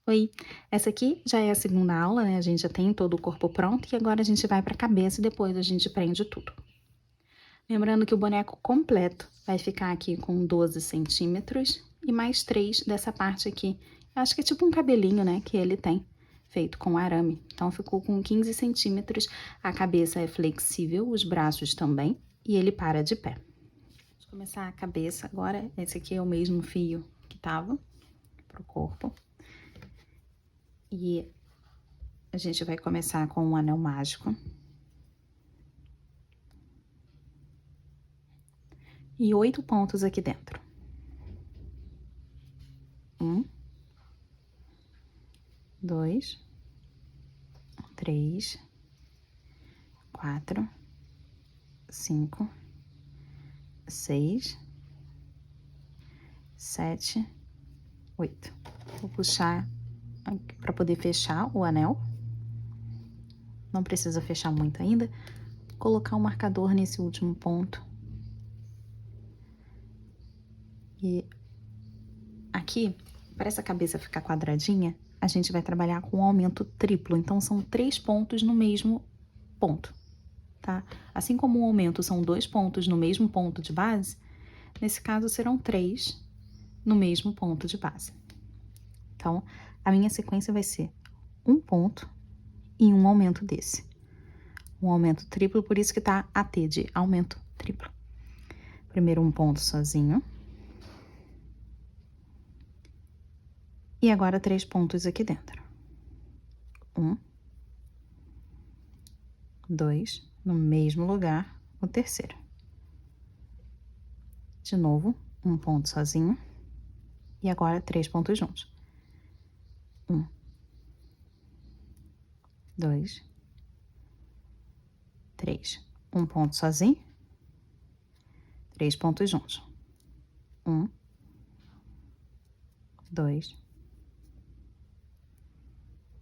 Oi, essa aqui já é a segunda aula, né? A gente já tem todo o corpo pronto e agora a gente vai para a cabeça e depois a gente prende tudo. Lembrando que o boneco completo vai ficar aqui com 12 centímetros e mais 3 dessa parte aqui. Acho que é tipo um cabelinho, né? Que ele tem, feito com arame. Então ficou com 15 centímetros. A cabeça é flexível, os braços também e ele para de pé. Vamos começar a cabeça agora. Esse aqui é o mesmo fio que tava pro corpo. E a gente vai começar com um anel mágico. E 8 pontos aqui dentro. 1, 2, 3, 4, 5, 6, 7, 8. Vou puxar para poder fechar o anel. Não precisa fechar muito ainda. Colocar o marcador nesse último ponto. E aqui, para essa cabeça ficar quadradinha, a gente vai trabalhar com um aumento triplo. Então, são 3 pontos no mesmo ponto, tá? Assim como o aumento são 2 pontos no mesmo ponto de base, nesse caso serão 3 no mesmo ponto de base. Então, a minha sequência vai ser um ponto e um aumento desse. Um aumento triplo, por isso que tá AT de aumento triplo. Primeiro um ponto sozinho. E agora 3 pontos aqui dentro. 1, 2, no mesmo lugar, o terceiro. De novo, um ponto sozinho. E agora 3 pontos juntos. 1, 2, 3. Um ponto sozinho. 3 pontos juntos. 1, 2,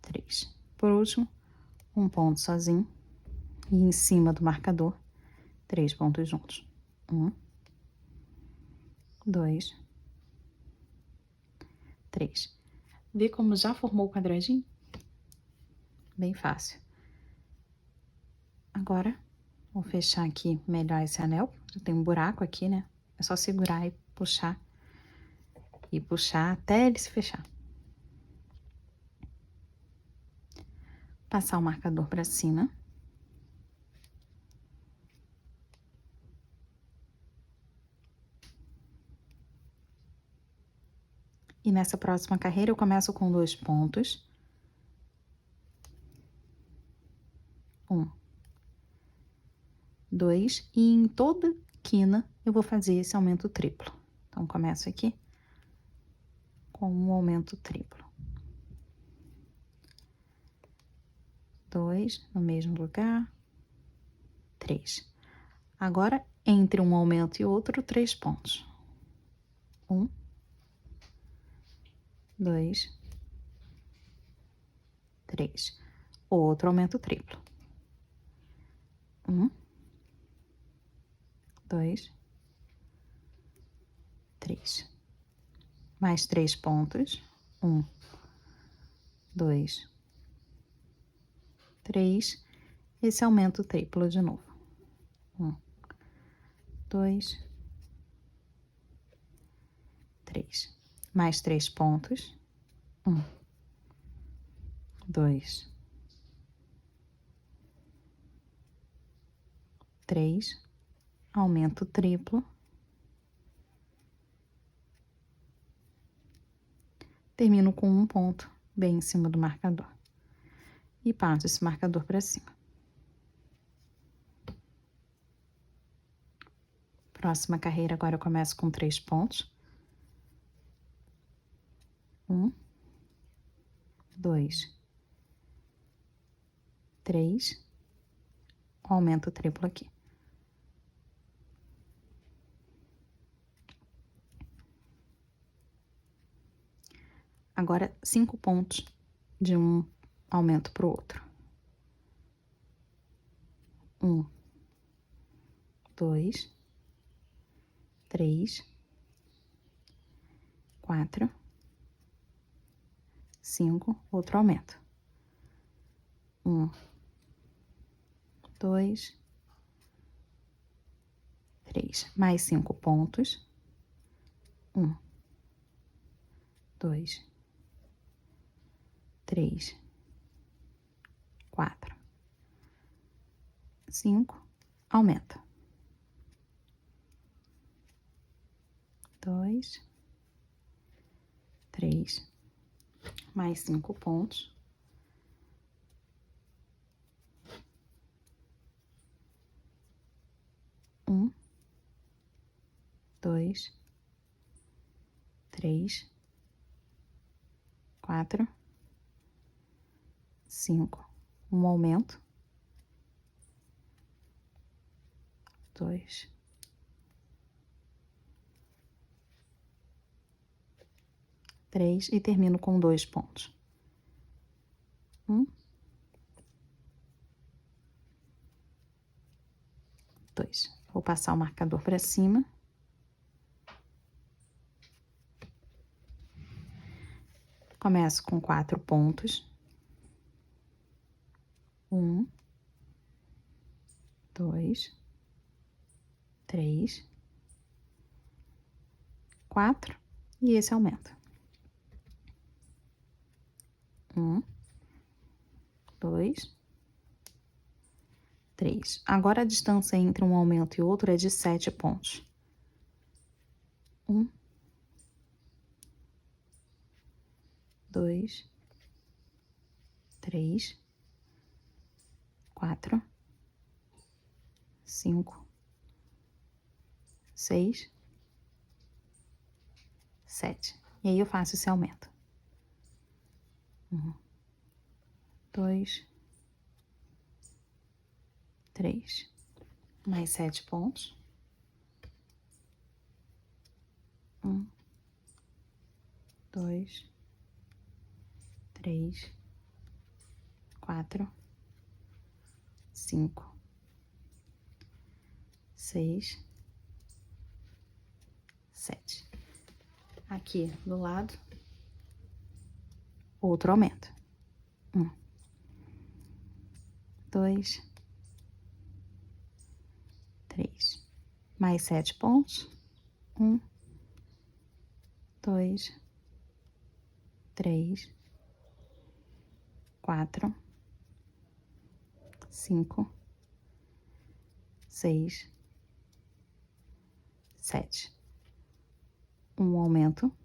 3. Por último, um ponto sozinho. E em cima do marcador, 3 pontos juntos. 1, 2, 3. Vê como já formou o quadradinho? Bem fácil. Agora, vou fechar aqui melhor esse anel. Já tem um buraco aqui, né? É só segurar e puxar. E puxar até ele se fechar. Passar o marcador para cima. E nessa próxima carreira eu começo com 2 pontos. 1, 2, e em toda quina eu vou fazer esse aumento triplo. Então, começo aqui com um aumento triplo. 2, no mesmo lugar. 3. Agora, entre um aumento e outro, 3 pontos. 1, 2, 3. Outro aumento triplo. 1, 2, 3. Mais 3 pontos. 1, 2, 3. Esse aumento triplo de novo. 1, 2, 3. Mais 3 pontos. 1, 2, 3. Aumento triplo. Termino com um ponto bem em cima do marcador. E passo esse marcador para cima. Próxima carreira, agora eu começo com 3 pontos. 1, 2, 3. Aumento triplo aqui. Agora, 5 pontos de um aumento para o outro. 1, 2, 3, 4, 5, outro aumento. 1, 2, 3, mais 5 pontos. 1, 2, 3, 4, 5, aumenta. 2, 3, mais 5 pontos. 1, 2, 3, 4, 5, um aumento. 2, 3 e termino com 2 pontos. 1, 2. Vou passar o marcador para cima. Começo com 4 pontos. 1, 2, 3, 4 e esse aumenta. 1, 2, 3. Agora a distância entre um aumento e outro é de 7 pontos. 1, 2, 3, 4, 5, 6, 7. E aí eu faço esse aumento. 1, 2, 3, mais 7 pontos. 1, 2, 3, 4, 5, 6, 7. Aqui do lado, outro aumento. 1, 2, 3, mais 7 pontos. 1, 2, 3, 4, 5, 6, 7. Um aumento.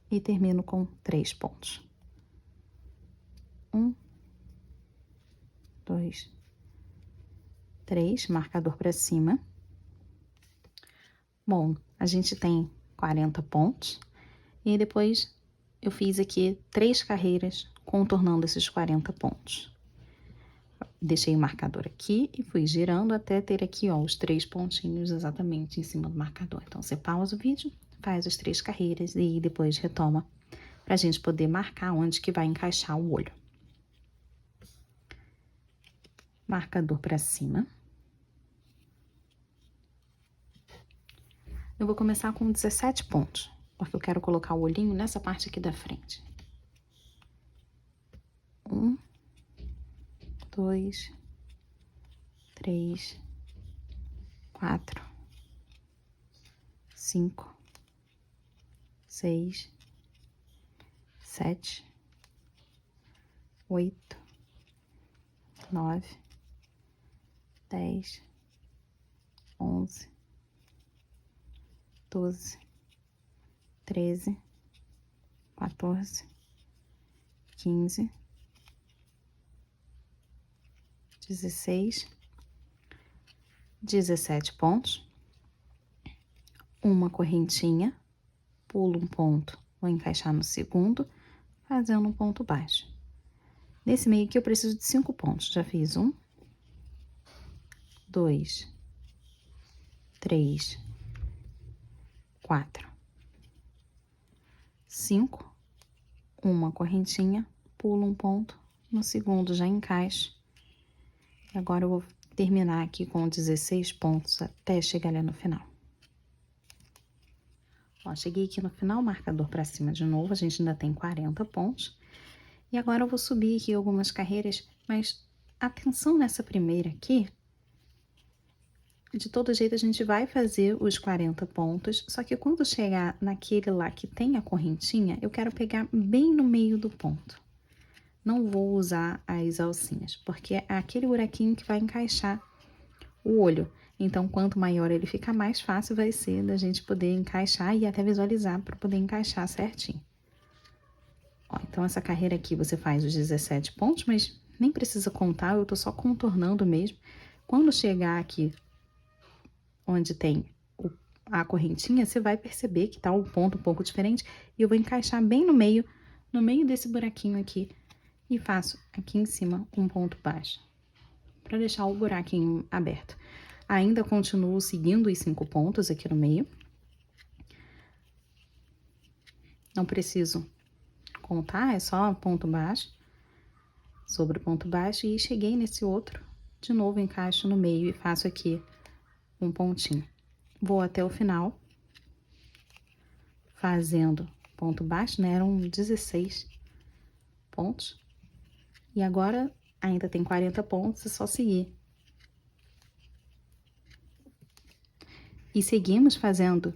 E termino com 3 pontos. 1, 2, 3, marcador para cima. Bom, a gente tem 40 pontos. E aí depois eu fiz aqui 3 carreiras contornando esses 40 pontos. Deixei o marcador aqui e fui girando até ter aqui, ó, os 3 pontinhos exatamente em cima do marcador. Então, você pausa o vídeo, faz as 3 carreiras e depois retoma pra gente poder marcar onde que vai encaixar o olho. Marcador pra cima. Eu vou começar com 17 pontos, porque eu quero colocar o olhinho nessa parte aqui da frente. 1, 2, 3, 4, 5, 6, 7, 8, 9, 10, 11, 12, 13, 14, 15, 16, 17 pontos. Uma correntinha, pulo um ponto, vou encaixar no segundo, fazendo um ponto baixo. Nesse meio aqui eu preciso de 5 pontos. Já fiz 1, 2, 3, 4, 5, uma correntinha, pulo um ponto, no segundo já encaixo. E agora eu vou terminar aqui com 16 pontos até chegar ali no final. Ó, cheguei aqui no final, marcador pra cima de novo, a gente ainda tem 40 pontos. E agora eu vou subir aqui algumas carreiras, mas atenção nessa primeira aqui. De todo jeito, a gente vai fazer os 40 pontos, só que quando chegar naquele lá que tem a correntinha, eu quero pegar bem no meio do ponto. Não vou usar as alcinhas, porque é aquele buraquinho que vai encaixar o olho. Então, quanto maior ele ficar, mais fácil vai ser da gente poder encaixar e até visualizar para poder encaixar certinho. Ó, então, essa carreira aqui você faz os 17 pontos, mas nem precisa contar, eu tô só contornando mesmo. Quando chegar aqui onde tem a correntinha, você vai perceber que tá um ponto um pouco diferente e eu vou encaixar bem no meio desse buraquinho aqui e faço aqui em cima um ponto baixo para deixar o buraquinho aberto. Ainda continuo seguindo os 5 pontos aqui no meio. Não preciso contar, é só ponto baixo sobre ponto baixo e cheguei nesse outro, de novo encaixo no meio e faço aqui um pontinho. Vou até o final, fazendo ponto baixo, né? Eram 16 pontos. E agora, ainda tem 40 pontos, é só seguir. E seguimos fazendo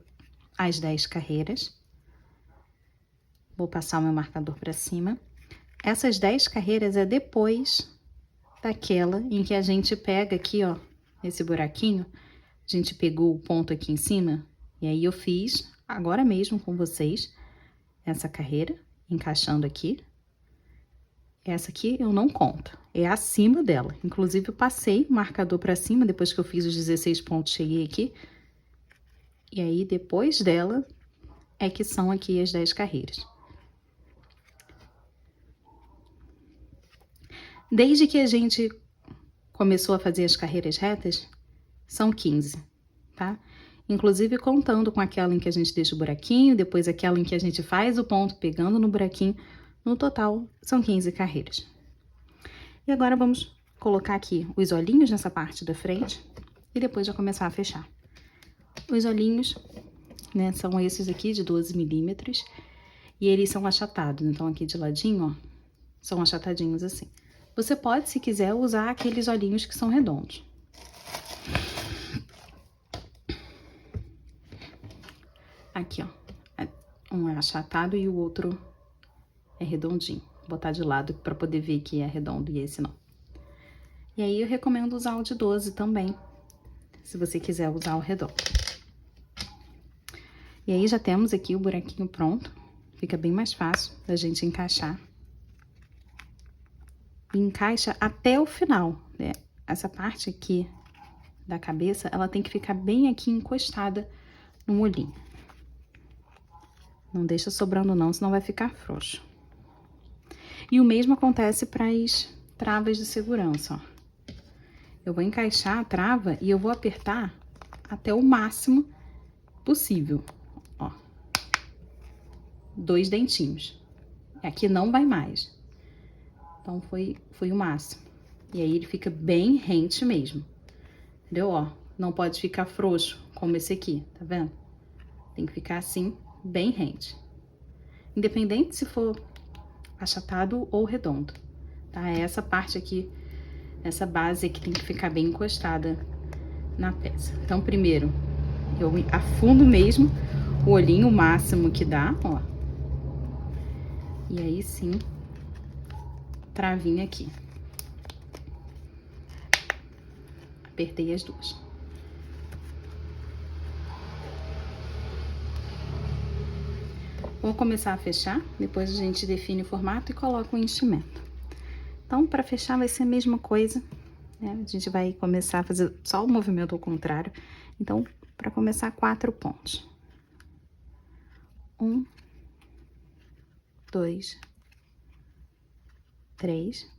as 10 carreiras. Vou passar o meu marcador para cima. Essas 10 carreiras é depois daquela em que a gente pega aqui, ó, esse buraquinho. A gente pegou o ponto aqui em cima, e aí eu fiz, agora mesmo com vocês, essa carreira, encaixando aqui. Essa aqui eu não conto, é acima dela. Inclusive, eu passei o marcador para cima, depois que eu fiz os 16 pontos, cheguei aqui. E aí, depois dela, é que são aqui as 10 carreiras. Desde que a gente começou a fazer as carreiras retas, são 15, tá? Inclusive contando com aquela em que a gente deixa o buraquinho, depois aquela em que a gente faz o ponto pegando no buraquinho, no total são 15 carreiras. E agora vamos colocar aqui os olhinhos nessa parte da frente e depois já começar a fechar. Os olhinhos, né, são esses aqui de 12 milímetros e eles são achatados, então aqui de ladinho, ó, são achatadinhos assim. Você pode, se quiser, usar aqueles olhinhos que são redondos. Aqui, ó, um é achatado e o outro é redondinho. Vou botar de lado para poder ver que é redondo e esse não. E aí, eu recomendo usar o de 12 também, se você quiser usar o redondo. E aí, já temos aqui o buraquinho pronto. Fica bem mais fácil da gente encaixar. E encaixa até o final, né? Essa parte aqui da cabeça, ela tem que ficar bem aqui encostada no olhinho. Não deixa sobrando não, senão vai ficar frouxo. E o mesmo acontece para as travas de segurança, ó. Eu vou encaixar a trava e eu vou apertar até o máximo possível, ó. 2 dentinhos. Aqui não vai mais. Então, foi o máximo. E aí, ele fica bem rente mesmo. Entendeu? Ó, não pode ficar frouxo, como esse aqui, tá vendo? Tem que ficar assim, bem rente. Independente se for achatado ou redondo, tá? É essa parte aqui, essa base aqui tem que ficar bem encostada na peça. Então, primeiro, eu afundo mesmo o olhinho o máximo que dá, ó. E aí, sim, travinha aqui. Apertei as duas. Vou começar a fechar, depois a gente define o formato e coloca o enchimento. Então, para fechar vai ser a mesma coisa, né? A gente vai começar a fazer só o movimento ao contrário. Então, para começar, 4 pontos. 1, 2, 3,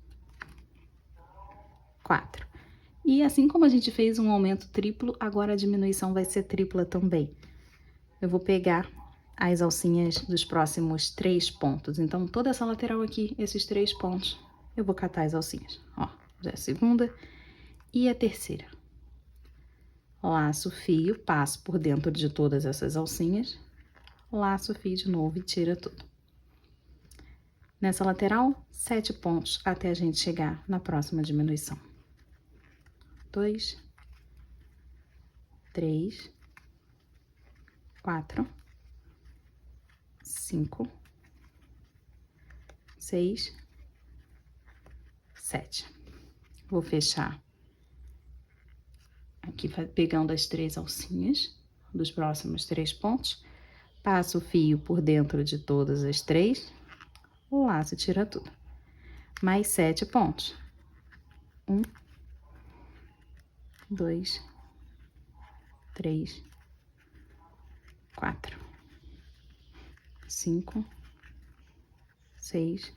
4. E assim como a gente fez um aumento triplo, agora a diminuição vai ser tripla também. Eu vou pegar as alcinhas dos próximos 3 pontos. Então, toda essa lateral aqui, esses 3 pontos, eu vou catar as alcinhas. Ó, já é a segunda e a terceira. Laço o fio, passo por dentro de todas essas alcinhas, laço o fio de novo e tira tudo. Nessa lateral, 7 pontos até a gente chegar na próxima diminuição. 2, 3, 4, 5, 6, 7. Vou fechar aqui pegando as 3 alcinhas dos próximos 3 pontos. Passo o fio por dentro de todas as 3, o laço tira tudo. Mais 7 pontos. 1, 2, 3, 4, 5, 6,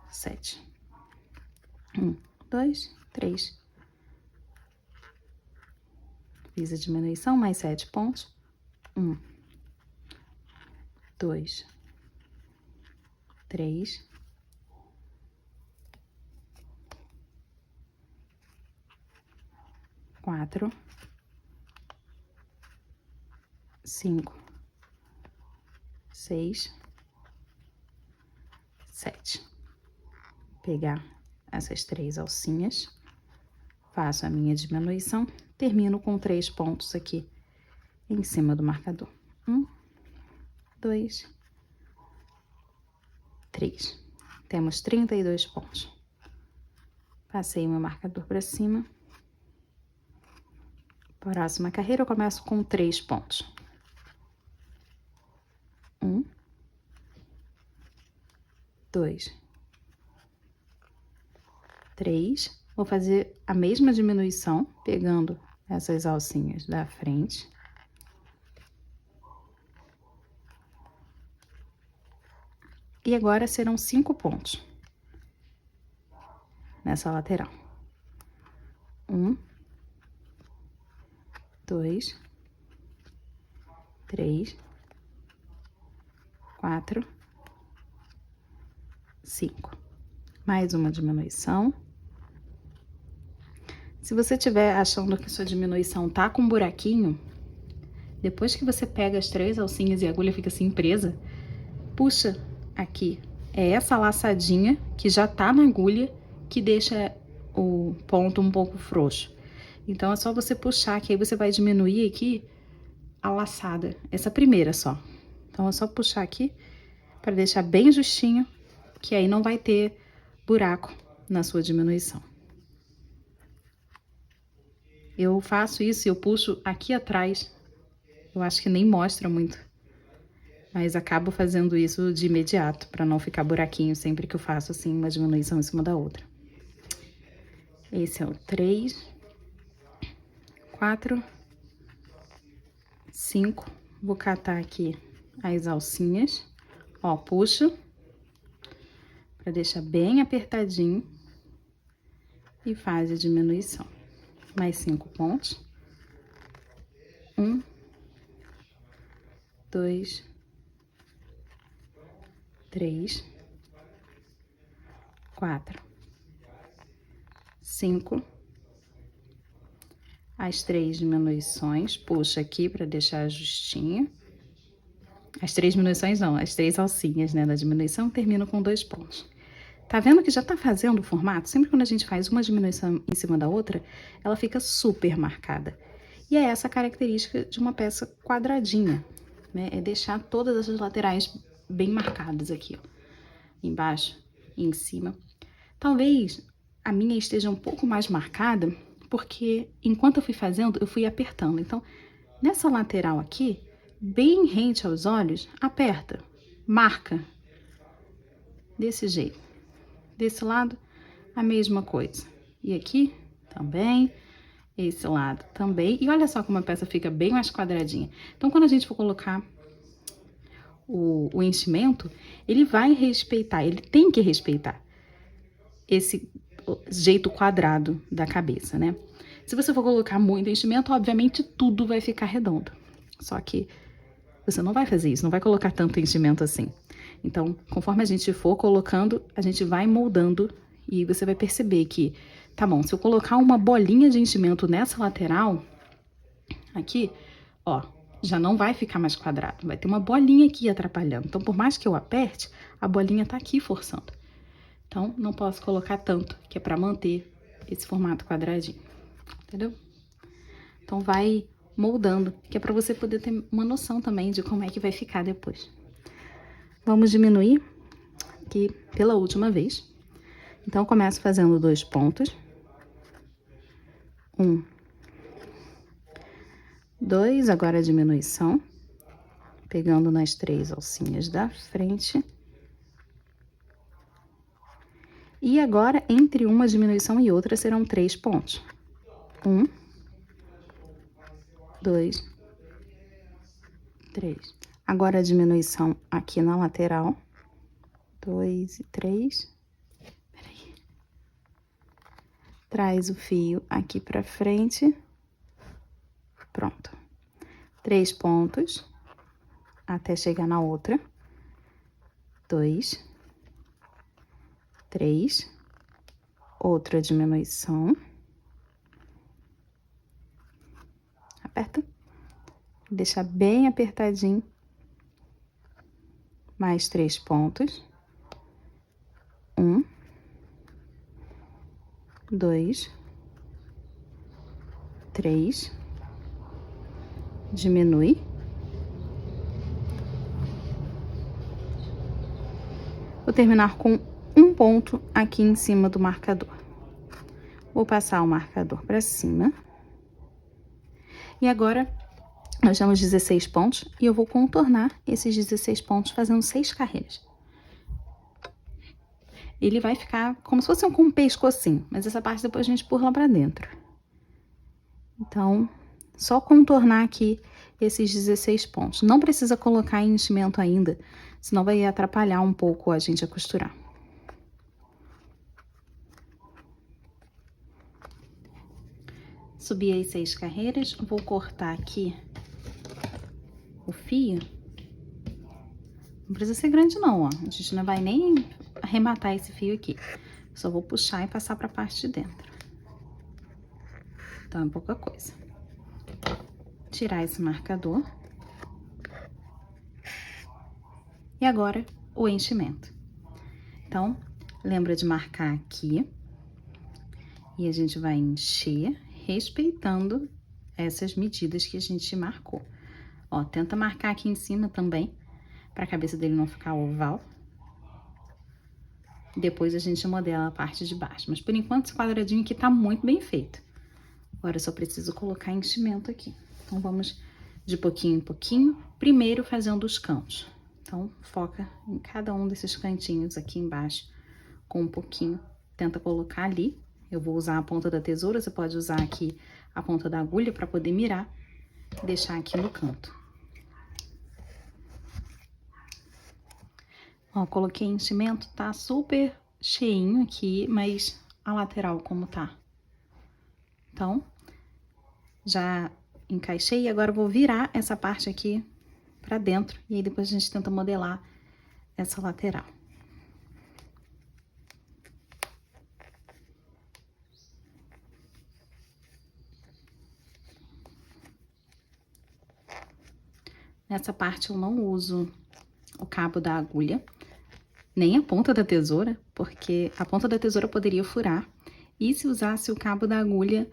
7. 1, 2, 3. Fiz a diminuição, mais 7 pontos. 1, 2, 3, 4, 5, 6, 7. Pegar essas 3 alcinhas, faço a minha diminuição, termino com 3 pontos aqui em cima do marcador. 1, 2, 3. Temos 32 pontos. Passei meu marcador para cima. Próxima carreira, eu começo com 3 pontos. 1, 2, 3. Vou fazer a mesma diminuição, pegando essas alcinhas da frente. E agora serão 5 pontos nessa lateral. 1, 2, 3, 4, 5. Mais uma diminuição. Se você estiver achando que sua diminuição tá com um buraquinho, depois que você pega as 3 alcinhas e a agulha fica assim presa, puxa aqui. É essa laçadinha que já tá na agulha que deixa o ponto um pouco frouxo. Então, é só você puxar, que aí você vai diminuir aqui a laçada, essa primeira só. Então, é só puxar aqui para deixar bem justinho, que aí não vai ter buraco na sua diminuição. Eu faço isso e eu puxo aqui atrás. Eu acho que nem mostra muito, mas acabo fazendo isso de imediato, para não ficar buraquinho sempre que eu faço assim uma diminuição em cima da outra. Esse é o 3, 4, 5. Vou catar aqui as alcinhas, ó, puxo para deixar bem apertadinho e faz a diminuição. Mais 5 pontos. 1, 2, 3, 4, 5. As 3 diminuições, puxa aqui para deixar justinho. As 3 diminuições não, as 3 alcinhas, né, da diminuição, termino com 2 pontos. Tá vendo que já tá fazendo o formato? Sempre quando a gente faz uma diminuição em cima da outra, ela fica super marcada. E é essa a característica de uma peça quadradinha, né? É deixar todas essas laterais bem marcadas aqui, ó. Embaixo e em cima. Talvez a minha esteja um pouco mais marcada, porque enquanto eu fui fazendo, eu fui apertando. Então, nessa lateral aqui, bem rente aos olhos, aperta, marca. Desse jeito. Desse lado, a mesma coisa. E aqui, também. Esse lado também. E olha só como a peça fica bem mais quadradinha. Então, quando a gente for colocar o enchimento, ele vai respeitar, ele tem que respeitar esse jeito quadrado da cabeça, né? Se você for colocar muito enchimento, obviamente tudo vai ficar redondo. Só que você não vai fazer isso, não vai colocar tanto enchimento assim. Então, conforme a gente for colocando, a gente vai moldando e você vai perceber que, tá bom, se eu colocar uma bolinha de enchimento nessa lateral, aqui, ó, já não vai ficar mais quadrado, vai ter uma bolinha aqui atrapalhando. Então, por mais que eu aperte, a bolinha tá aqui forçando. Então, não posso colocar tanto, que é pra manter esse formato quadradinho, entendeu? Então, vai moldando, que é pra você poder ter uma noção também de como é que vai ficar depois. Vamos diminuir aqui pela última vez. Então, eu começo fazendo 2 pontos. 1, 2, agora a diminuição. Pegando nas 3 alcinhas da frente. E agora, entre uma diminuição e outra, serão 3 pontos. 1, 2, 3. Agora, a diminuição aqui na lateral. 2 e 3. Peraí. Traz o fio aqui pra frente. Pronto. 3 pontos. Até chegar na outra. 2. 3. Outra diminuição. Aperta. Deixa bem apertadinho. Mais 3 pontos. 1, 2, 3. Diminui. Vou terminar com um ponto aqui em cima do marcador. Vou passar o marcador para cima. E agora, nós temos 16 pontos e eu vou contornar esses 16 pontos fazendo 6 carreiras. Ele vai ficar como se fosse com um pescocinho, mas essa parte depois a gente empurra pra dentro. Então, só contornar aqui esses 16 pontos. Não precisa colocar enchimento ainda, senão vai atrapalhar um pouco a gente a costurar. Subi as 6 carreiras, vou cortar aqui o fio. Não precisa ser grande não, ó. A gente não vai nem arrematar esse fio aqui. Só vou puxar e passar pra parte de dentro. Então, é pouca coisa. Tirar esse marcador. E agora, o enchimento. Então, lembra de marcar aqui. E a gente vai encher, respeitando essas medidas que a gente marcou. Ó, tenta marcar aqui em cima também, pra cabeça dele não ficar oval. Depois a gente modela a parte de baixo. Mas, por enquanto, esse quadradinho aqui tá muito bem feito. Agora, eu só preciso colocar enchimento aqui. Então, vamos de pouquinho em pouquinho, primeiro fazendo os cantos. Então, foca em cada um desses cantinhos aqui embaixo, com um pouquinho. Tenta colocar ali. Eu vou usar a ponta da tesoura, você pode usar aqui a ponta da agulha para poder mirar e deixar aqui no canto. Ó, coloquei enchimento, tá super cheinho aqui, mas a lateral como tá? Então, já encaixei e agora eu vou virar essa parte aqui pra dentro. E aí depois a gente tenta modelar essa lateral. Nessa parte eu não uso o cabo da agulha, nem a ponta da tesoura, porque a ponta da tesoura poderia furar. E se usasse o cabo da agulha,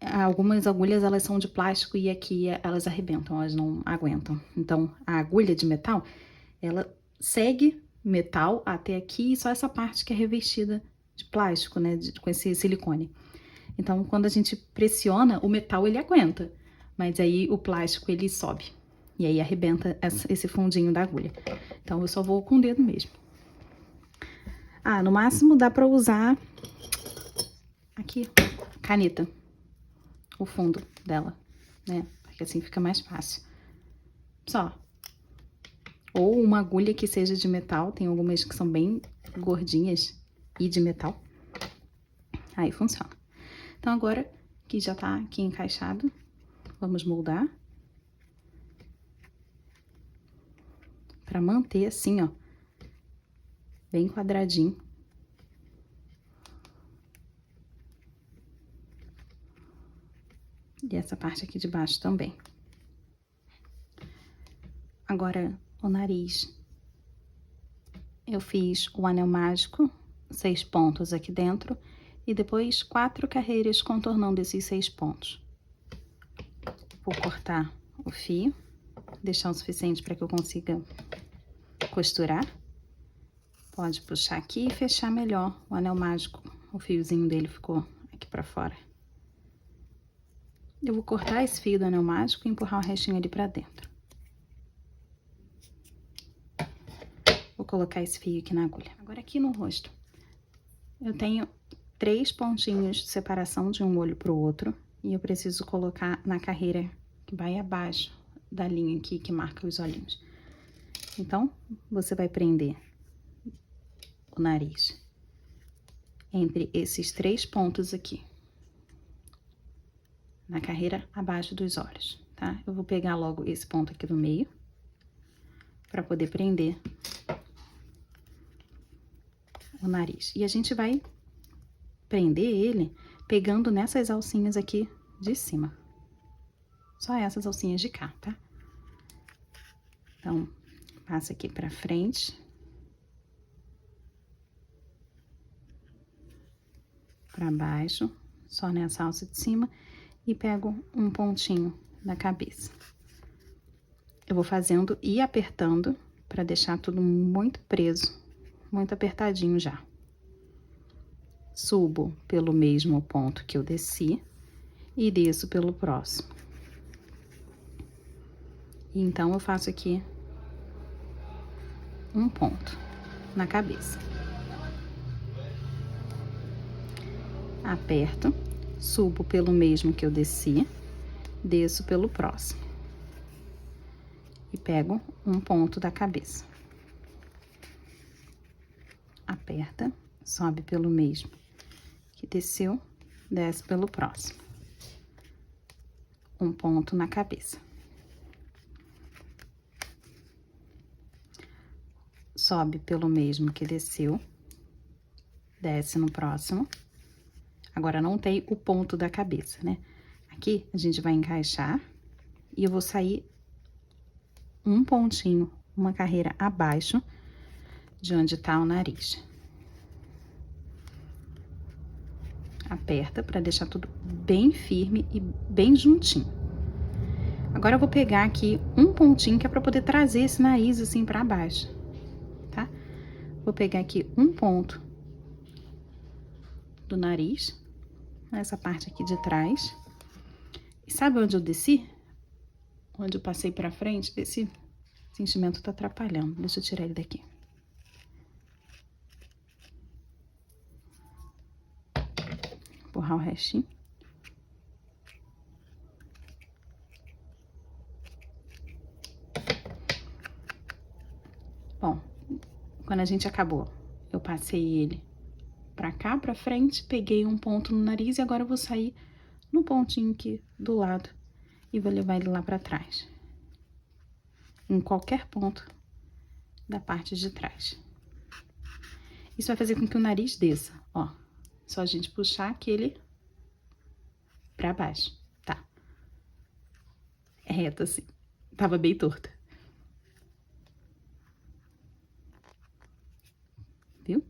algumas agulhas elas são de plástico e aqui elas arrebentam, elas não aguentam. Então, a agulha de metal, ela segue metal até aqui e só essa parte que é revestida de plástico, né, com esse silicone. Então, quando a gente pressiona, o metal ele aguenta, mas aí o plástico ele sobe. E aí arrebenta esse fundinho da agulha. Então, eu só vou com o dedo mesmo. Ah, no máximo dá pra usar aqui, caneta, o fundo dela, né? Porque assim fica mais fácil. Só. Ou uma agulha que seja de metal, tem algumas que são bem gordinhas e de metal. Aí funciona. Então, agora que já tá aqui encaixado, vamos moldar. Pra manter assim, ó, bem quadradinho. E essa parte aqui de baixo também. Agora, o nariz. Eu fiz o anel mágico, 6 pontos aqui dentro, e depois 4 carreiras contornando esses 6 pontos. Vou cortar o fio, deixar o suficiente para que eu consiga costurar. Pode puxar aqui e fechar melhor o anel mágico. O fiozinho dele ficou aqui pra fora. Eu vou cortar esse fio do anel mágico e empurrar o restinho ali pra dentro. Vou colocar esse fio aqui na agulha. Agora aqui no rosto, eu tenho 3 pontinhos de separação de um olho pro outro. E eu preciso colocar na carreira que vai abaixo da linha aqui que marca os olhinhos. Então, você vai prender o nariz entre esses 3 pontos aqui, na carreira abaixo dos olhos, tá? Eu vou pegar logo esse ponto aqui do meio, para poder prender o nariz. E a gente vai prender ele pegando nessas alcinhas aqui de cima. Só essas alcinhas de cá, tá? Então, passa aqui pra frente. Pra baixo, só nessa alça de cima, e pego um pontinho da cabeça. Eu vou fazendo e apertando pra deixar tudo muito preso, muito apertadinho já. Subo pelo mesmo ponto que eu desci e desço pelo próximo. E então, eu faço aqui um ponto na cabeça. Aperto, subo pelo mesmo que eu desci, desço pelo próximo. E pego um ponto da cabeça. Aperta, sobe pelo mesmo que desceu, desce pelo próximo. Um ponto na cabeça. Sobe pelo mesmo que desceu, desce no próximo. Agora, não tem o ponto da cabeça, né? Aqui, a gente vai encaixar e eu vou sair um pontinho, uma carreira abaixo de onde tá o nariz. Aperta pra deixar tudo bem firme e bem juntinho. Agora, eu vou pegar aqui um pontinho que é pra poder trazer esse nariz assim pra baixo, tá? Vou pegar aqui um ponto do nariz, nessa parte aqui de trás. E sabe onde eu desci? Onde eu passei pra frente? Esse sentimento tá atrapalhando. Deixa eu tirar ele daqui. Empurrar o restinho. Bom, quando a gente acabou, eu passei ele pra cá, pra frente, peguei um ponto no nariz e agora eu vou sair no pontinho aqui do lado e vou levar ele lá pra trás. Em qualquer ponto da parte de trás. Isso vai fazer com que o nariz desça, ó. Só a gente puxar aquele pra baixo, tá? É reto assim. Tava bem torta. Viu?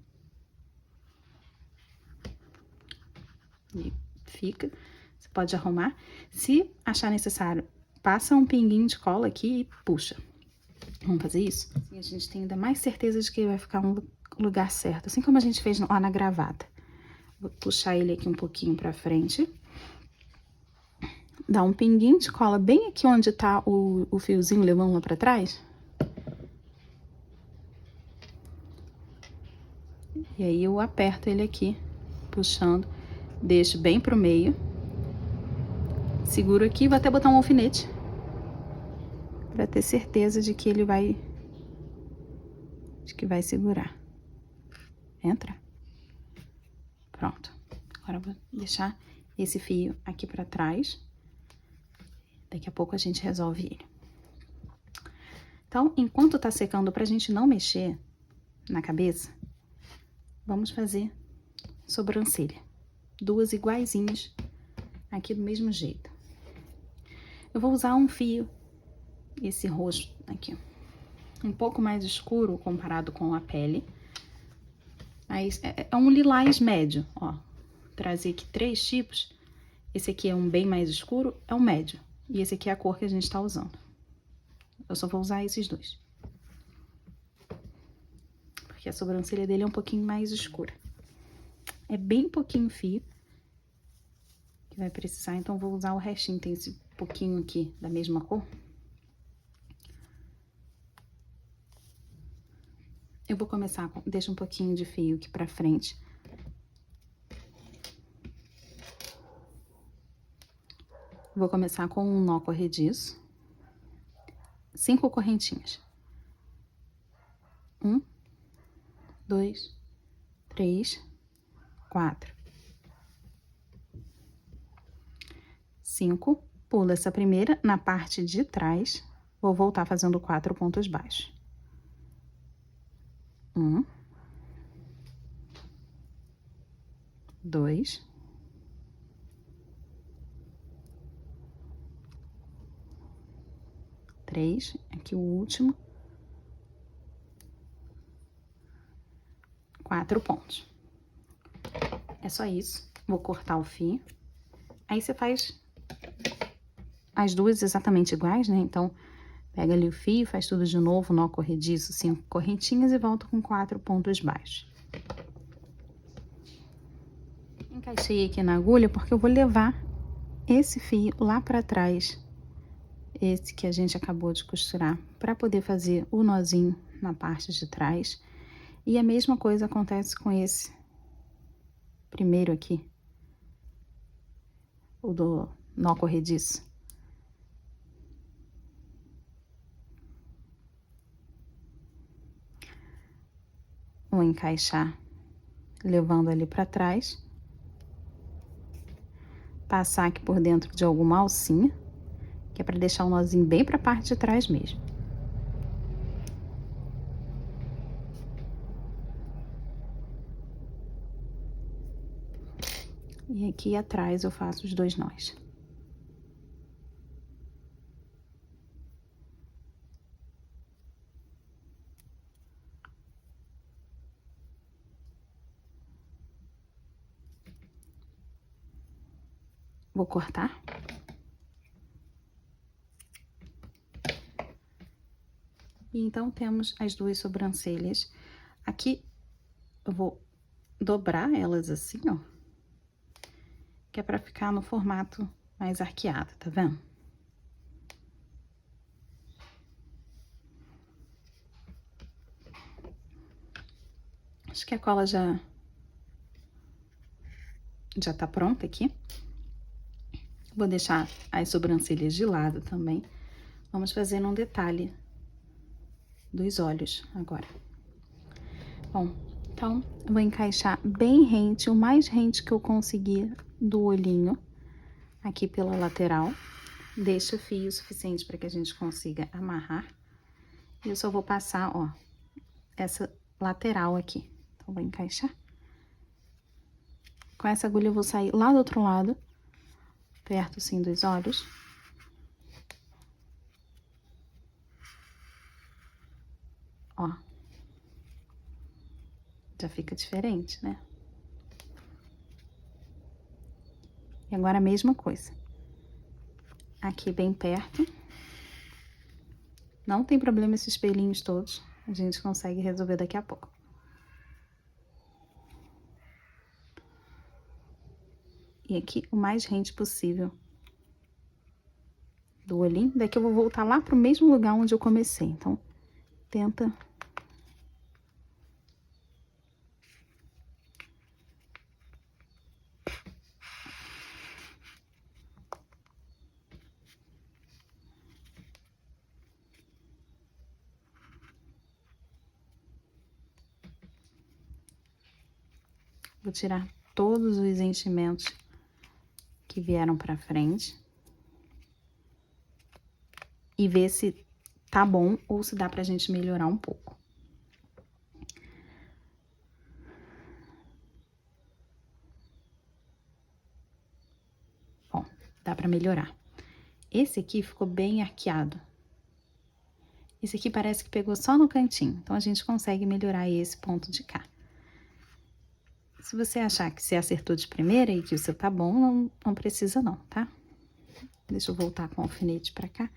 E fica. Você pode arrumar. Se achar necessário, passa um pinguinho de cola aqui e puxa. Vamos fazer isso? Assim a gente tem ainda mais certeza de que vai ficar um lugar certo. Assim como a gente fez lá na gravata. Vou puxar ele aqui um pouquinho pra frente. Dar um pinguinho de cola bem aqui onde tá o fiozinho levando lá pra trás. E aí eu aperto ele aqui, puxando, deixo bem pro meio. Seguro aqui, vou até botar um alfinete. Pra ter certeza de que ele vai... de que vai segurar. Entra. Pronto. Agora eu vou deixar esse fio aqui pra trás. Daqui a pouco a gente resolve ele. Então, enquanto tá secando, pra gente não mexer na cabeça, vamos fazer sobrancelha. 2 iguaizinhas, aqui do mesmo jeito. Eu vou usar um fio, esse roxo aqui, um pouco mais escuro comparado com a pele. Mas é um lilás médio, ó. Trazer aqui 3 tipos. Esse aqui é um bem mais escuro, é um médio. E esse aqui é a cor que a gente tá usando. Eu só vou usar esses dois. Porque a sobrancelha dele é um pouquinho mais escura. É bem pouquinho fio que vai precisar, então vou usar o restinho. Tem esse pouquinho aqui da mesma cor. Eu vou começar com... Deixa um pouquinho de fio aqui pra frente. Vou começar com um nó corrediço. 5 correntinhas. 1, 2, 3, 4, 5. Pula essa primeira na parte de trás. Vou voltar fazendo 4 pontos baixos. 1, 2, 3, aqui o último. 4 pontos. É só isso. Vou cortar o fio. Aí você faz as duas exatamente iguais, né? Então, pega ali o fio, faz tudo de novo, nó corrediço, 5 correntinhas e volta com 4 pontos baixos. Encaixei aqui na agulha porque eu vou levar esse fio lá pra trás, esse que a gente acabou de costurar, pra poder fazer o nozinho na parte de trás. E a mesma coisa acontece com esse primeiro aqui, o do nó corrediço. Vou encaixar levando ali pra trás. Passar aqui por dentro de alguma alcinha, que é pra deixar o nozinho bem pra parte de trás mesmo. E aqui atrás eu faço os 2 nós. Vou cortar. E então temos as 2 sobrancelhas. Aqui eu vou dobrar elas assim, ó. Que é pra ficar no formato mais arqueado, tá vendo? Acho que a cola já tá pronta aqui. Vou deixar as sobrancelhas de lado também. Vamos fazer um detalhe dos olhos agora. Bom, então, eu vou encaixar bem rente, o mais rente que eu conseguir do olhinho, aqui pela lateral. Deixa fio suficiente para que a gente consiga amarrar. E eu só vou passar, ó, essa lateral aqui. Então, vou encaixar. Com essa agulha eu vou sair lá do outro lado, perto, assim, dos olhos. Ó. Já fica diferente, né? E agora a mesma coisa. Aqui bem perto. Não tem problema esses pelinhos todos. A gente consegue resolver daqui a pouco. E aqui o mais rente possível do olhinho. Daqui eu vou voltar lá pro mesmo lugar onde eu comecei. Então, tenta... Vou tirar todos os enchimentos que vieram pra frente. E ver se tá bom ou se dá pra gente melhorar um pouco. Bom, dá pra melhorar. Esse aqui ficou bem arqueado. Esse aqui parece que pegou só no cantinho, então a gente consegue melhorar esse ponto de cá. Se você achar que você acertou de primeira e que o seu tá bom, não precisa não, tá? Deixa eu voltar com o alfinete pra cá.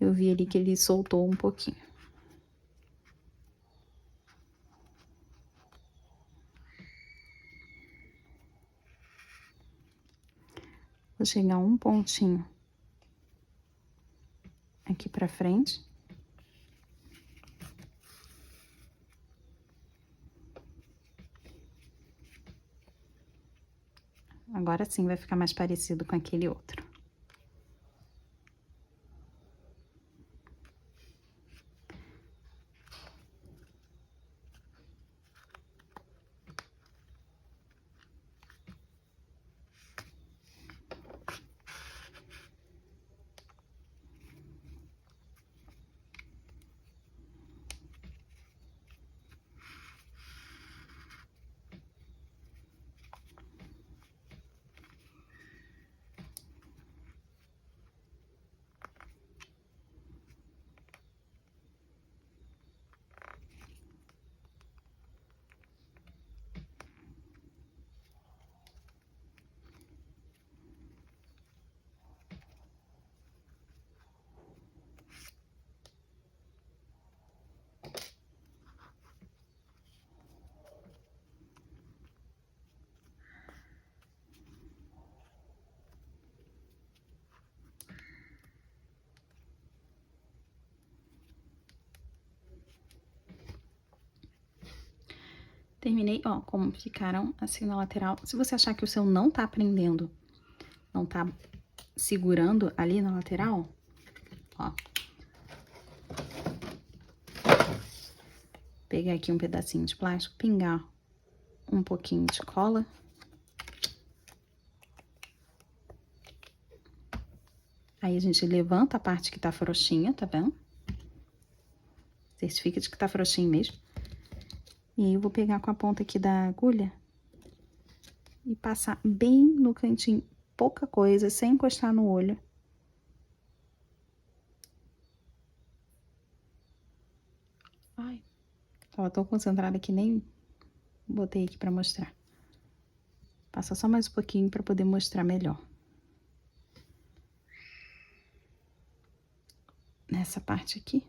Eu vi ali que ele soltou um pouquinho. Vou chegar um pontinho aqui pra frente. Agora sim vai ficar mais parecido com aquele outro. Terminei, ó, como ficaram assim na lateral. Se você achar que o seu não tá prendendo, não tá segurando ali na lateral, ó. Pegar aqui um pedacinho de plástico, pingar um pouquinho de cola. Aí a gente levanta a parte que tá frouxinha, tá vendo? Certifica de que tá frouxinho mesmo. E aí eu vou pegar com a ponta aqui da agulha e passar bem no cantinho, pouca coisa, sem encostar no olho. Ai, tava tão concentrada que nem botei aqui pra mostrar. Passa só mais um pouquinho pra poder mostrar melhor. Nessa parte aqui.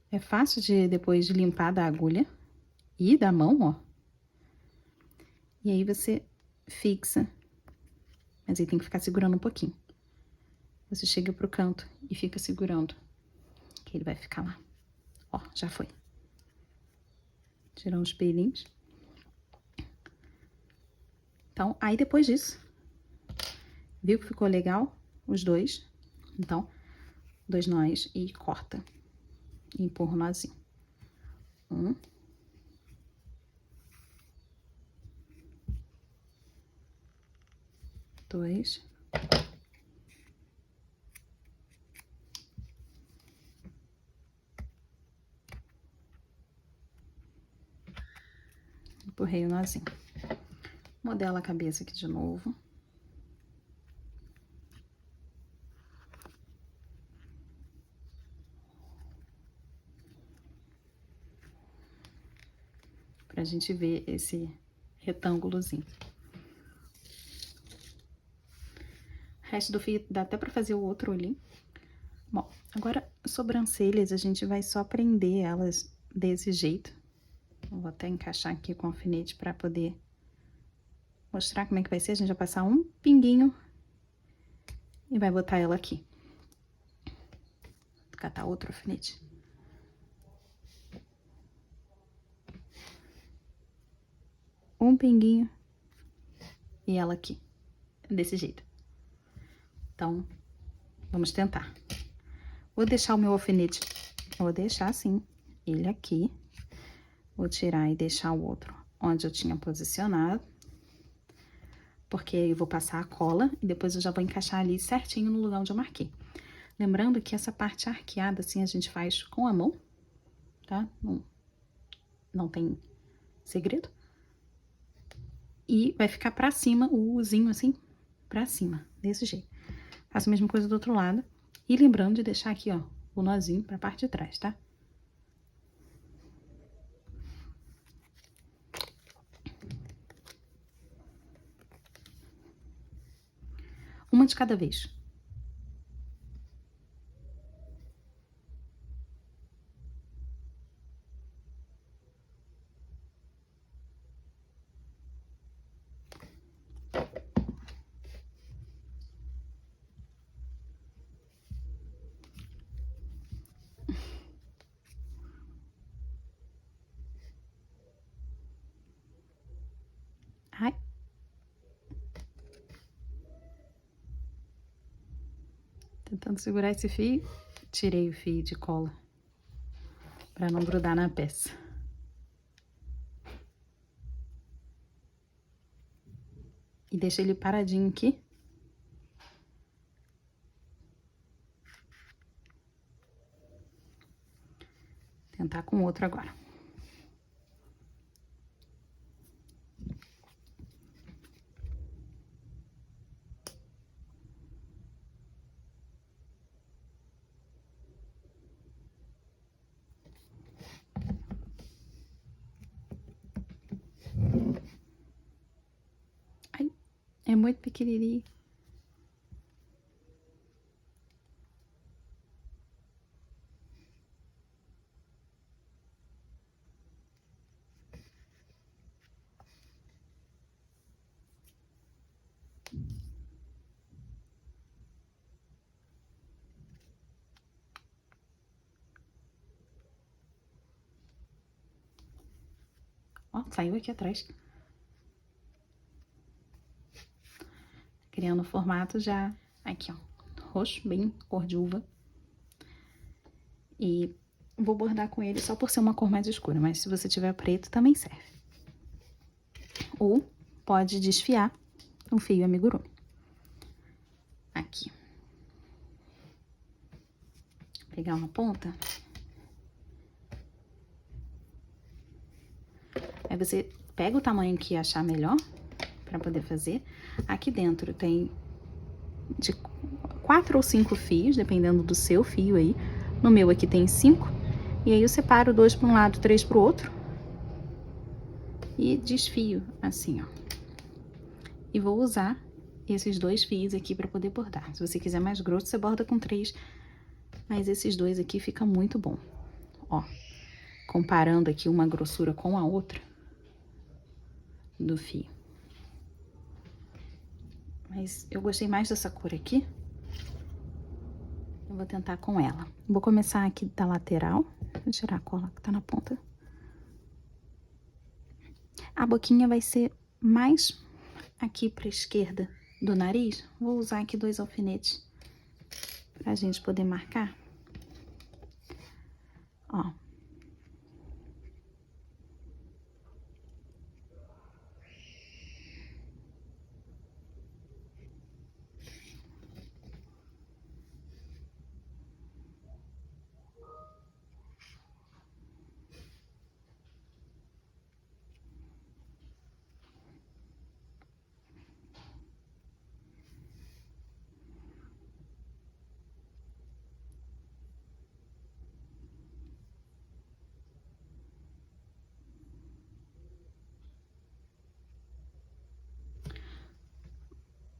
É fácil de depois de limpar da agulha e da mão, ó. E aí você fixa, mas aí tem que ficar segurando um pouquinho. Você chega pro canto e fica segurando, que ele vai ficar lá. Ó, já foi. Tirar uns pelinhos. Então, aí depois disso, viu que ficou legal? Os dois. Então, 2 nós e corta. E empurra o nozinho. 1. 2. Empurrei o nozinho. Modela a cabeça aqui de novo. Pra gente ver esse retângulozinho. O resto do fio dá até pra fazer o outro olhinho. Bom, agora sobrancelhas a gente vai só prender elas desse jeito. Eu vou até encaixar aqui com o alfinete pra poder mostrar como é que vai ser. A gente vai passar um pinguinho e vai botar ela aqui. Vou catar outro alfinete. Um pinguinho e ela aqui, desse jeito. Então, vamos tentar. Vou deixar o meu alfinete, vou deixar assim, ele aqui. Vou tirar e deixar o outro onde eu tinha posicionado. Porque aí eu vou passar a cola e depois eu já vou encaixar ali certinho no lugar onde eu marquei. Lembrando que essa parte arqueada, assim, a gente faz com a mão, tá? Não tem segredo. E vai ficar pra cima o uzinho, assim, pra cima, desse jeito. Faço a mesma coisa do outro lado. E lembrando de deixar aqui, ó, o nozinho pra parte de trás, tá? Uma de cada vez. Ai. Tentando segurar esse fio, tirei o fio de cola para não grudar na peça. E deixei ele paradinho aqui. Tentar com outro agora. Ai, é muito pequenininho. Ó, saiu aqui atrás. Criando o formato já aqui, ó, roxo, bem cor de uva. E vou bordar com ele só por ser uma cor mais escura, mas se você tiver preto também serve. Ou pode desfiar o fio amigurumi. Aqui. Pegar uma ponta. Aí você pega o tamanho que achar melhor para poder fazer. Aqui dentro tem de 4 ou 5 fios, dependendo do seu fio aí. No meu aqui tem 5. E aí eu separo 2 para um lado, 3 para o outro. E desfio assim, ó. E vou usar esses 2 fios aqui para poder bordar. Se você quiser mais grosso, você borda com 3. Mas esses 2 aqui fica muito bom. Ó, comparando aqui uma grossura com a outra do fio. Mas eu gostei mais dessa cor aqui. Eu vou tentar com ela. Vou começar aqui da lateral. Vou tirar a cola que tá na ponta. A boquinha vai ser mais aqui pra esquerda do nariz. Vou usar aqui 2 alfinetes pra gente poder marcar. Ó.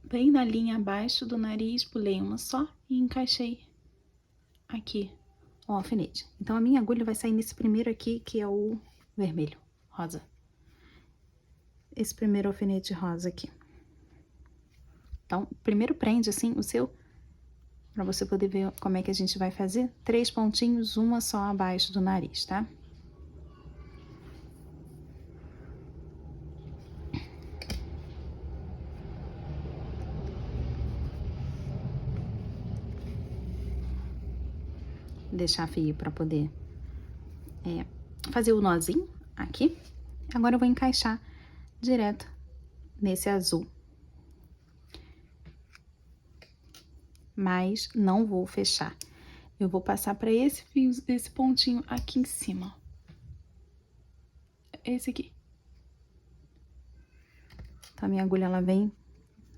Bem na linha abaixo do nariz, pulei uma só e encaixei aqui o alfinete. Então, a minha agulha vai sair nesse primeiro aqui, que é o vermelho, rosa. Esse primeiro alfinete rosa aqui. Então, primeiro prende assim o seu, pra você poder ver como é que a gente vai fazer. 3 pontinhos, uma só abaixo do nariz, tá? Deixar fio pra poder fazer o nozinho aqui. Agora eu vou encaixar direto nesse azul. Mas não vou fechar. Eu vou passar pra esse fio, esse pontinho aqui em cima. Esse aqui. Então, a minha agulha, ela vem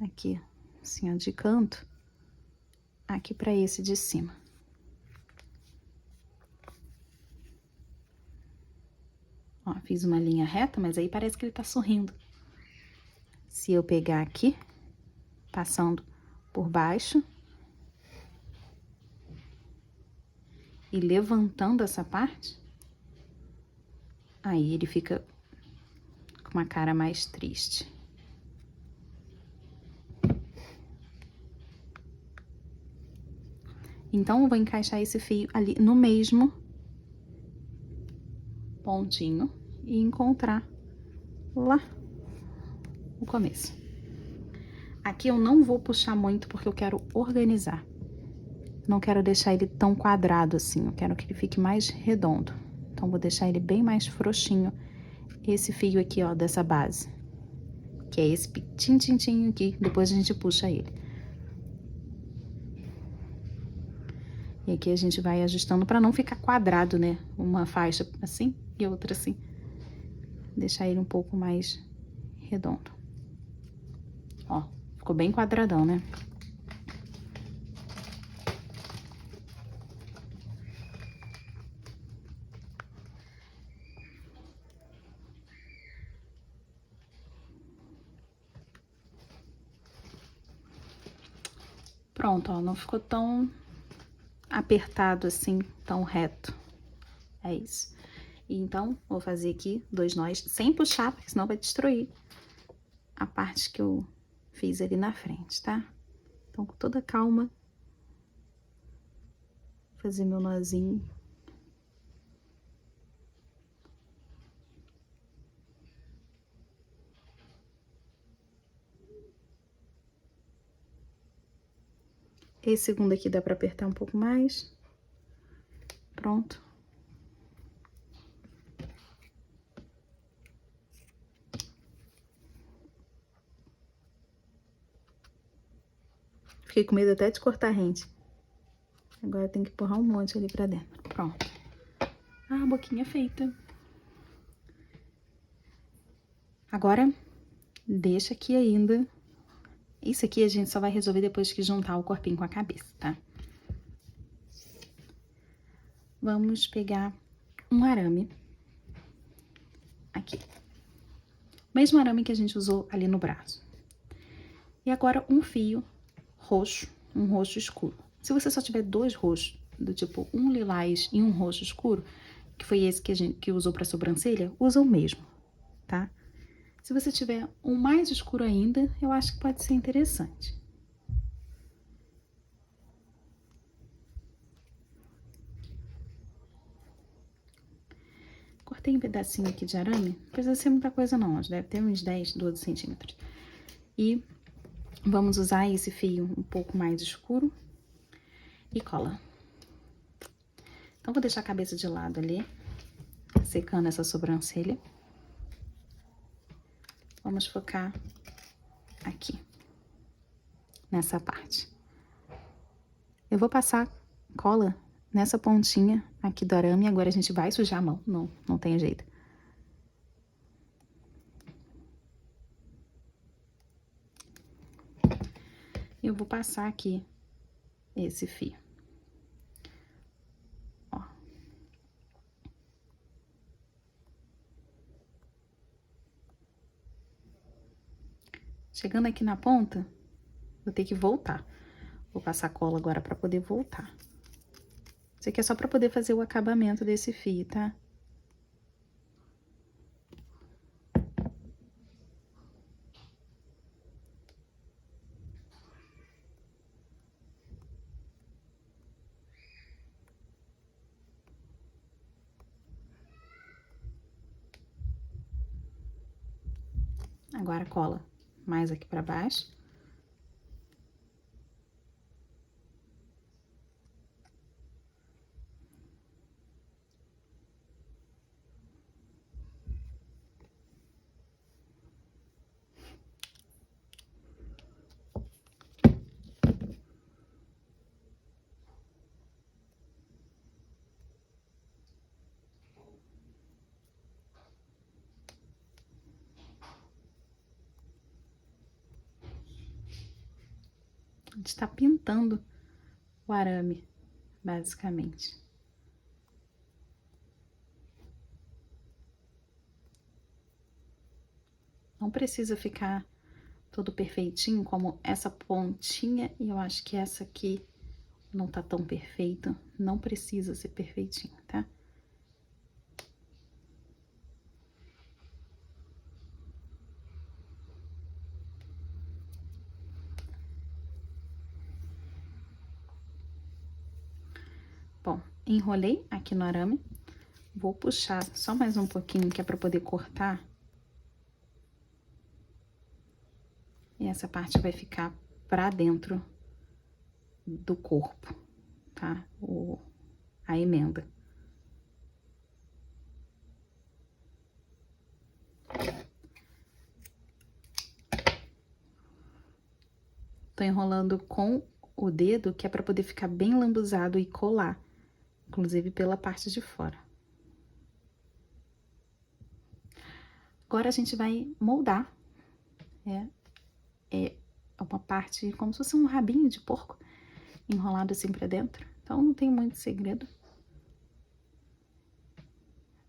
aqui, assim, ó, de canto. aqui para esse de cima. Ó, fiz uma linha reta, mas aí parece que ele tá sorrindo. Se eu pegar aqui, passando por baixo e levantando essa parte, aí ele fica com uma cara mais triste. Então, eu vou encaixar esse fio ali no mesmo pontinho e encontrar lá o começo. Aqui eu não vou puxar muito porque eu quero organizar. Não quero deixar ele tão quadrado assim, eu quero que ele fique mais redondo. Então, vou deixar ele bem mais frouxinho, esse fio aqui, ó, dessa base. Que é esse tintinho aqui, depois a gente puxa ele. E aqui a gente vai ajustando para não ficar quadrado, né? Uma faixa assim e outra assim. Deixar ele um pouco mais redondo. Ó, ficou bem quadradão, né? Pronto, ó, não ficou tão apertado assim, tão reto. É isso. Então, vou fazer aqui 2 nós sem puxar, porque senão vai destruir a parte que eu fiz ali na frente, tá? Então, com toda calma, vou fazer meu nozinho. Esse segundo aqui dá pra apertar um pouco mais. Pronto. Fiquei com medo até de cortar a rente. Agora tem que empurrar um monte ali pra dentro. Pronto. Ah, a boquinha feita. Agora, deixa aqui ainda. Isso aqui a gente só vai resolver depois que juntar o corpinho com a cabeça, tá? Vamos pegar um arame. Aqui. Mesmo arame que a gente usou ali no braço. E agora um fio roxo, um roxo escuro. Se você só tiver 2 roxos, do tipo um lilás e um roxo escuro, que foi esse que a gente usou para sobrancelha, usa o mesmo, tá? Se você tiver um mais escuro ainda, eu acho que pode ser interessante. Cortei um pedacinho aqui de arame, não precisa ser muita coisa não, deve ter uns 10, 12 centímetros. E vamos usar esse fio um pouco mais escuro e cola. Então, vou deixar a cabeça de lado ali, secando essa sobrancelha. Vamos focar aqui, nessa parte. Eu vou passar cola nessa pontinha aqui do arame, agora a gente vai sujar a mão, não tem jeito. Eu vou passar aqui esse fio. Ó. Chegando aqui na ponta, vou ter que voltar. Vou passar cola agora pra poder voltar. Isso aqui é só pra poder fazer o acabamento desse fio, tá? Agora cola mais aqui pra baixo. A gente tá pintando o arame, basicamente. Não precisa ficar todo perfeitinho, como essa pontinha, e eu acho que essa aqui não tá tão perfeita. Não precisa ser perfeitinho, tá? Bom, enrolei aqui no arame. Vou puxar só mais um pouquinho, que é para poder cortar. E essa parte vai ficar pra dentro do corpo, tá? A emenda. Tô enrolando com o dedo, que é para poder ficar bem lambuzado e colar, inclusive pela parte de fora. Agora a gente vai moldar, é uma parte como se fosse um rabinho de porco enrolado assim pra dentro, então não tem muito segredo.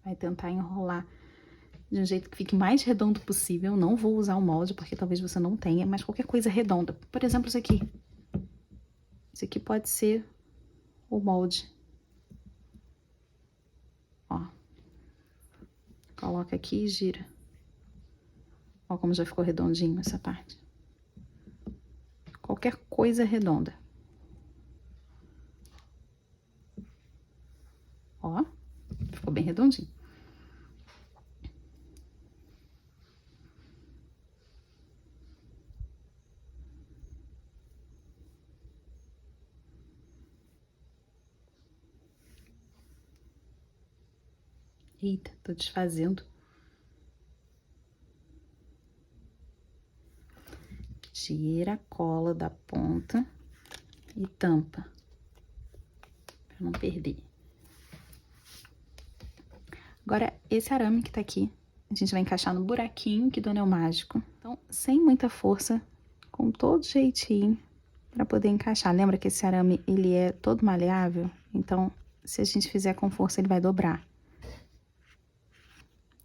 Vai tentar enrolar de um jeito que fique mais redondo possível. Não vou usar o molde, porque talvez você não tenha, mas qualquer coisa redonda. Por exemplo, isso aqui. Isso aqui pode ser o molde. Ó. Coloca aqui e gira. Ó como já ficou redondinho essa parte. Qualquer coisa redonda. Ó, ficou bem redondinho. Eita, tô desfazendo. Tira a cola da ponta e tampa, pra não perder. Agora, esse arame que tá aqui, a gente vai encaixar no buraquinho que do anel mágico. Então, sem muita força, com todo jeitinho, pra poder encaixar. Lembra que esse arame, ele é todo maleável? Então, se a gente fizer com força, ele vai dobrar.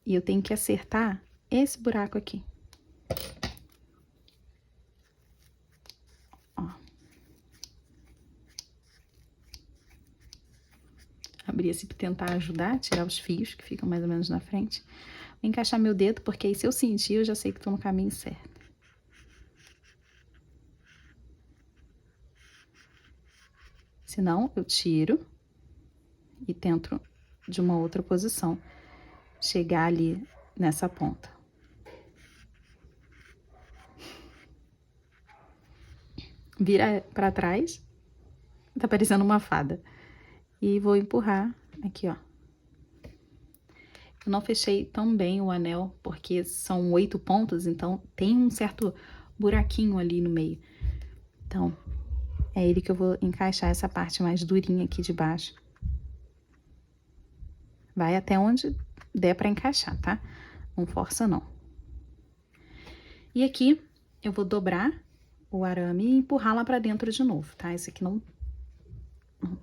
E eu tenho que acertar esse buraco aqui. Ó. Abrir assim pra tentar ajudar, tirar os fios que ficam mais ou menos na frente. Vou encaixar meu dedo, porque aí se eu sentir, eu já sei que tô no caminho certo. Se não, eu tiro e tento de uma outra posição chegar ali nessa ponta. Vira pra trás, tá parecendo uma fada. E vou empurrar aqui, ó. Eu não fechei tão bem o anel, porque são 8 pontos, então tem um certo buraquinho ali no meio. Então, é ele que eu vou encaixar essa parte mais durinha aqui de baixo. Vai até onde der pra encaixar, tá? Não força, não. E aqui, eu vou dobrar o arame e empurrar lá pra dentro de novo, tá? Esse aqui não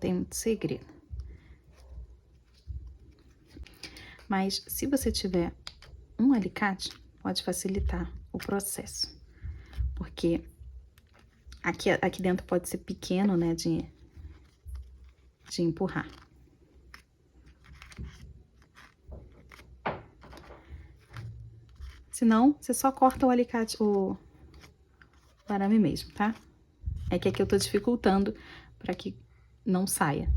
tem muito segredo. Mas, se você tiver um alicate, pode facilitar o processo. Porque aqui dentro pode ser pequeno, né, de empurrar. Se não, você só corta o alicate, o arame mesmo, tá? É que aqui eu tô dificultando para que não saia.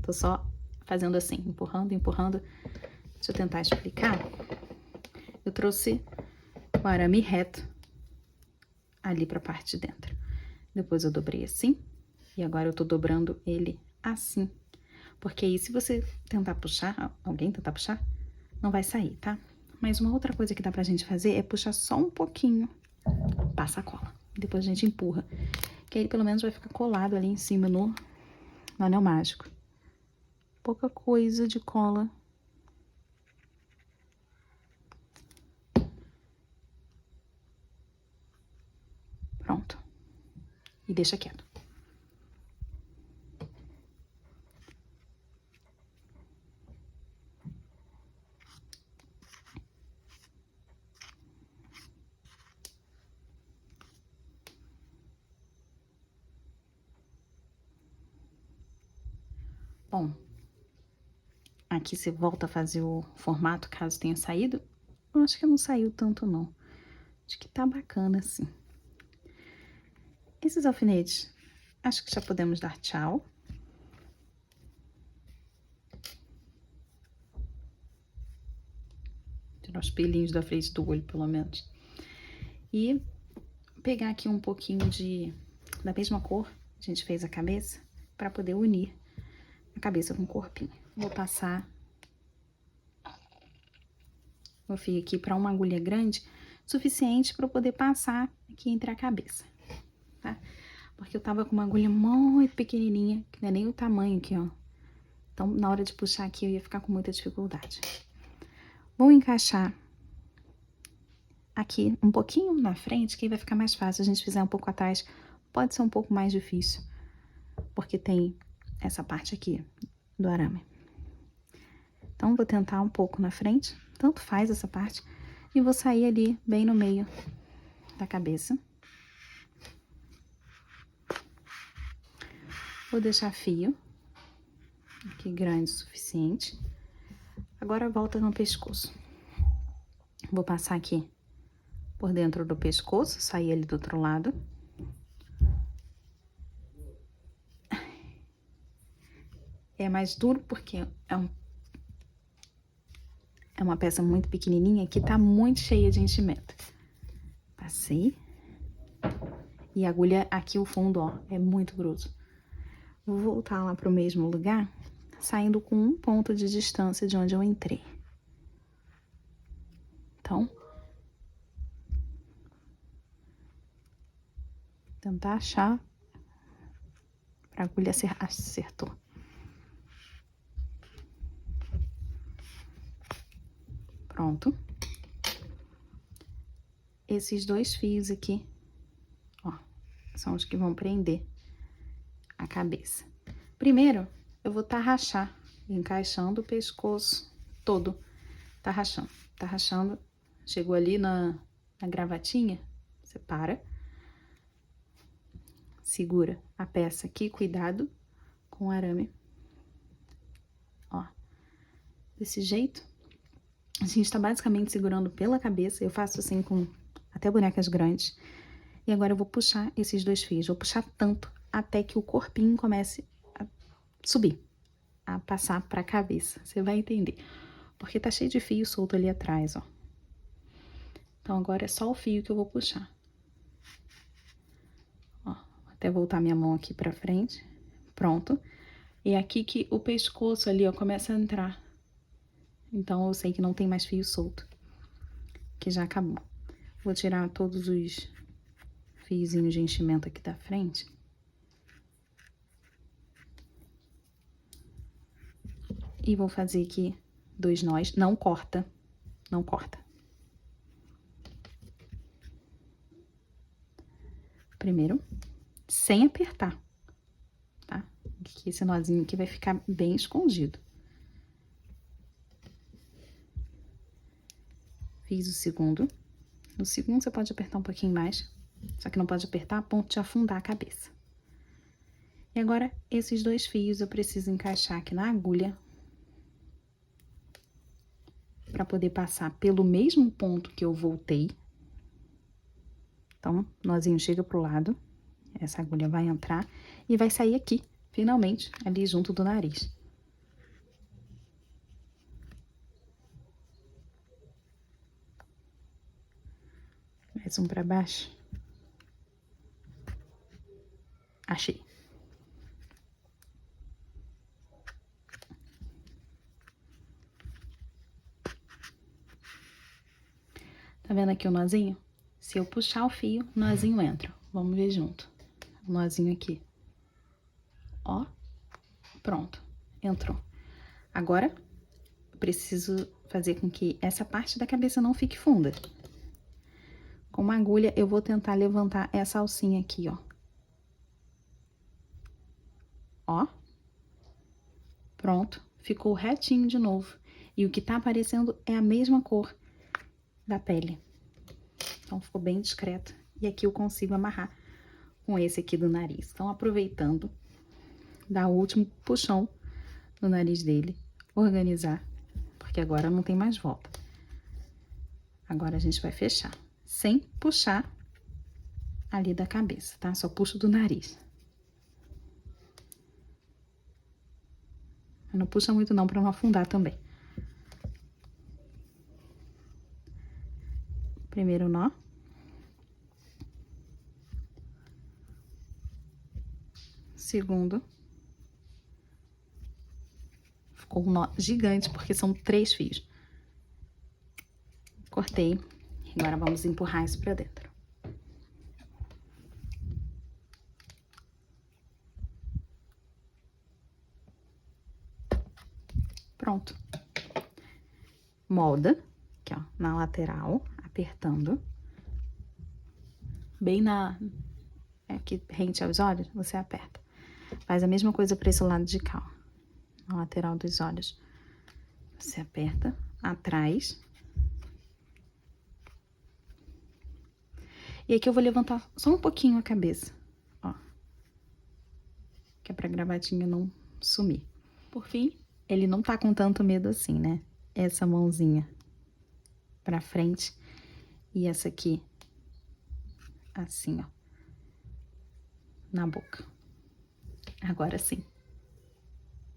Tô só fazendo assim, empurrando, empurrando. Deixa eu tentar explicar. Eu trouxe o arame reto ali pra parte de dentro. Depois eu dobrei assim, e agora eu tô dobrando ele assim. Porque aí, se você tentar puxar, alguém tentar puxar, não vai sair, tá? Mas uma outra coisa que dá pra gente fazer é puxar só um pouquinho, passa a cola. Depois a gente empurra, que aí pelo menos vai ficar colado ali em cima no anel mágico. Pouca coisa de cola. Pronto. E deixa quieto. Bom, aqui você volta a fazer o formato caso tenha saído. Eu acho que não saiu tanto, não. Acho que tá bacana, assim. Esses alfinetes, acho que já podemos dar tchau. Tirar os pelinhos da frente do olho, pelo menos. E pegar aqui um pouquinho da mesma cor, a gente fez a cabeça, para poder unir a cabeça com o corpinho. Vou passar o fio aqui para uma agulha grande, suficiente para eu poder passar aqui entre a cabeça, tá? Porque eu tava com uma agulha muito pequenininha, que não é nem o tamanho aqui, ó. Então, na hora de puxar aqui, eu ia ficar com muita dificuldade. Vou encaixar aqui um pouquinho na frente, que aí vai ficar mais fácil. Se a gente fizer um pouco atrás, pode ser um pouco mais difícil, porque tem essa parte aqui do arame. Então, vou tentar um pouco na frente, tanto faz essa parte, e vou sair ali bem no meio da cabeça. Vou deixar fio aqui grande o suficiente. Agora volta no pescoço. Vou passar aqui por dentro do pescoço, sair ele do outro lado. É mais duro porque é uma peça muito pequenininha que tá muito cheia de enchimento. Passei. E a agulha aqui, o fundo, ó, é muito grosso. Vou voltar lá pro mesmo lugar, saindo com 1 ponto de distância de onde eu entrei. Então, tentar achar pra agulha acertou. Pronto. Esses 2 fios aqui, ó, são os que vão prender a cabeça. Primeiro, eu vou tarrachar, encaixando o pescoço todo. Tá rachando. Chegou ali na gravatinha, você para. Segura a peça aqui, cuidado com o arame. Ó, desse jeito. A gente tá basicamente segurando pela cabeça. Eu faço assim com até bonecas grandes. E agora eu vou puxar esses 2 fios. Vou puxar tanto até que o corpinho comece a subir, a passar pra cabeça. Você vai entender. Porque tá cheio de fio solto ali atrás, ó. Então, agora é só o fio que eu vou puxar. Ó, vou até voltar minha mão aqui pra frente. Pronto. E é aqui que o pescoço ali, ó, começa a entrar. Então, eu sei que não tem mais fio solto. Que já acabou. Vou tirar todos os fiozinhos de enchimento aqui da frente. E vou fazer aqui 2 nós. Não corta. Não corta. Primeiro, sem apertar, tá? Que esse nozinho aqui vai ficar bem escondido. Fiz o segundo. No segundo, você pode apertar um pouquinho mais, só que não pode apertar a ponto de afundar a cabeça. E agora, esses 2 fios eu preciso encaixar aqui na agulha para poder passar pelo mesmo ponto que eu voltei. Então, nozinho chega pro lado, essa agulha vai entrar e vai sair aqui, finalmente, ali junto do nariz. Mais um para baixo. Achei. Tá vendo aqui o nozinho? Se eu puxar o fio, o nozinho entra. Vamos ver junto. O nozinho aqui. Ó. Pronto. Entrou. Agora, eu preciso fazer com que essa parte da cabeça não fique funda. Com uma agulha, eu vou tentar levantar essa alcinha aqui, ó. Ó. Pronto. Ficou retinho de novo. E o que tá aparecendo é a mesma cor da pele. Então, ficou bem discreto. E aqui eu consigo amarrar com esse aqui do nariz. Então, aproveitando, dá o último puxão no nariz dele, organizar, porque agora não tem mais volta. Agora a gente vai fechar, sem puxar ali da cabeça, tá? Só puxo do nariz. Não puxa muito não, pra não afundar também. Primeiro nó. Segundo. Ficou um nó gigante, porque são 3 fios. Cortei. Agora vamos empurrar isso pra dentro. Pronto. Molda, aqui ó, na lateral, apertando. Bem aqui rente aos olhos, você aperta. Faz a mesma coisa para esse lado de cá, ó, na lateral dos olhos. Você aperta atrás. E aqui eu vou levantar só um pouquinho a cabeça, ó. Que é pra gravatinha não sumir. Por fim, ele não tá com tanto medo assim, né? Essa mãozinha pra frente e essa aqui assim, ó, na boca. Agora sim,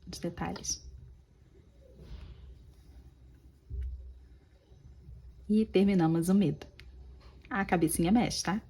os detalhes. E terminamos o medo. A cabecinha mexe, tá?